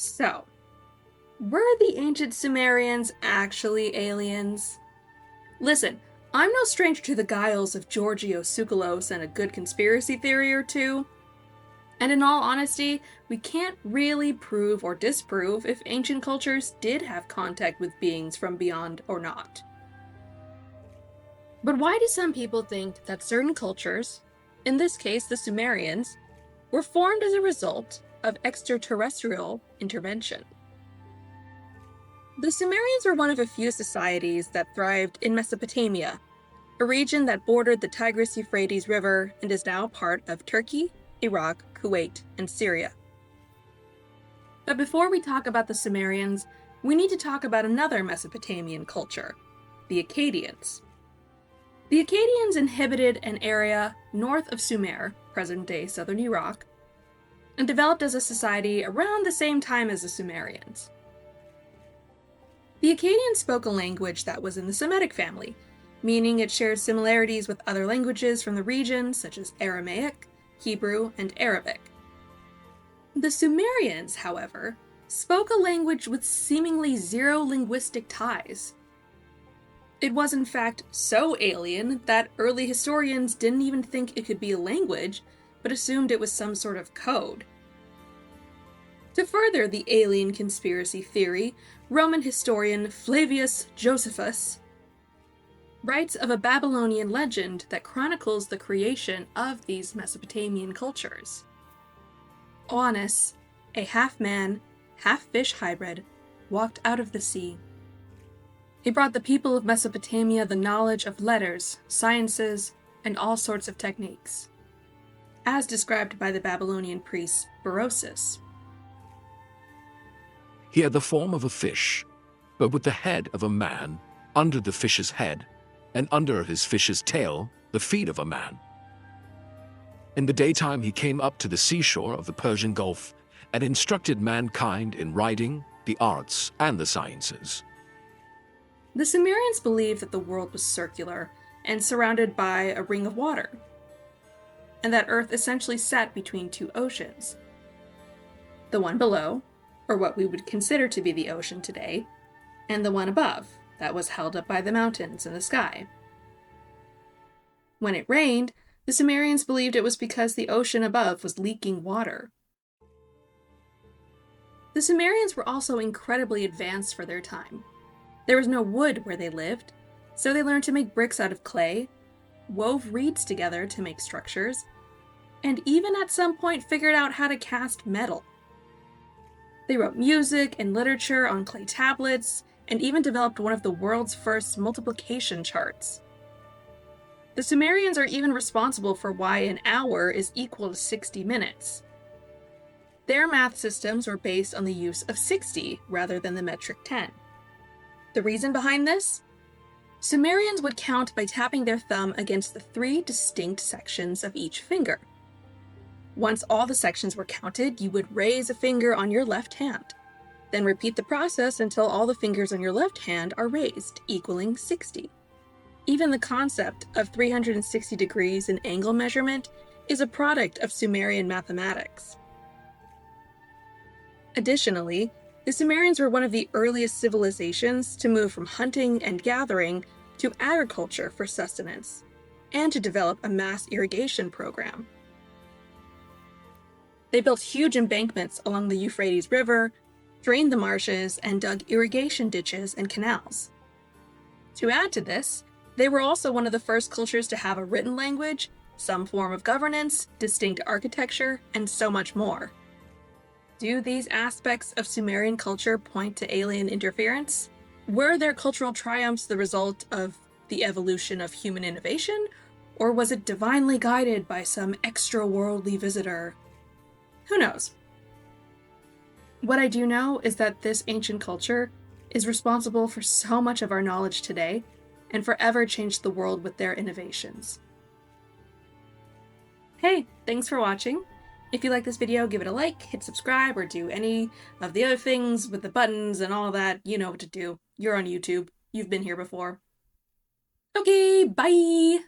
So, were the ancient Sumerians actually aliens? Listen, I'm no stranger to the guiles of Giorgio Tsoukalos and a good conspiracy theory or two. And in all honesty, we can't really prove or disprove if ancient cultures did have contact with beings from beyond or not. But why do some people think that certain cultures, in this case the Sumerians, were formed as a result of extraterrestrial intervention? The Sumerians were one of a few societies that thrived in Mesopotamia, a region that bordered the Tigris-Euphrates River and is now part of Turkey, Iraq, Kuwait, and Syria. But before we talk about the Sumerians, we need to talk about another Mesopotamian culture, the Akkadians. The Akkadians inhabited an area north of Sumer, present-day southern Iraq, and developed as a society around the same time as the Sumerians. The Akkadians spoke a language that was in the Semitic family, meaning it shared similarities with other languages from the region, such as Aramaic, Hebrew, and Arabic. The Sumerians, however, spoke a language with seemingly zero linguistic ties. It was in fact so alien that early historians didn't even think it could be a language, but assumed it was some sort of code. To further the alien conspiracy theory, Roman historian Flavius Josephus writes of a Babylonian legend that chronicles the creation of these Mesopotamian cultures. Oannes, a half-man, half-fish hybrid, walked out of the sea. He brought the people of Mesopotamia the knowledge of letters, sciences, and all sorts of techniques, as described by the Babylonian priest Berosus. He had the form of a fish, but with the head of a man, under the fish's head, and under his fish's tail, the feet of a man. In the daytime he came up to the seashore of the Persian Gulf and instructed mankind in writing, the arts, and the sciences. The Sumerians believed that the world was circular and surrounded by a ring of water, and that Earth essentially sat between two oceans. The one below, or what we would consider to be the ocean today, and the one above, that was held up by the mountains in the sky. When it rained, the Sumerians believed it was because the ocean above was leaking water. The Sumerians were also incredibly advanced for their time. There was no wood where they lived, so they learned to make bricks out of clay, wove reeds together to make structures, and even at some point figured out how to cast metal. They wrote music and literature on clay tablets, and even developed one of the world's first multiplication charts. The Sumerians are even responsible for why an hour is equal to 60 minutes. Their math systems were based on the use of 60 rather than the metric 10. The reason behind this? Sumerians would count by tapping their thumb against the 3 distinct sections of each finger. Once all the sections were counted, you would raise a finger on your left hand. Then repeat the process until all the fingers on your left hand are raised, equaling 60. Even the concept of 360 degrees in angle measurement is a product of Sumerian mathematics. Additionally, the Sumerians were one of the earliest civilizations to move from hunting and gathering to agriculture for sustenance, and to develop a mass irrigation program. They built huge embankments along the Euphrates River, drained the marshes, and dug irrigation ditches and canals. To add to this, they were also one of the first cultures to have a written language, some form of governance, distinct architecture, and so much more. Do these aspects of Sumerian culture point to alien interference? Were their cultural triumphs the result of the evolution of human innovation, or was it divinely guided by some extra-worldly visitor? Who knows? What I do know is that this ancient culture is responsible for so much of our knowledge today, and forever changed the world with their innovations. Hey, thanks for watching. If you like this video, give it a like, hit subscribe, or do any of the other things with the buttons and all that. You know what to do. You're on YouTube. You've been here before. Okay, bye!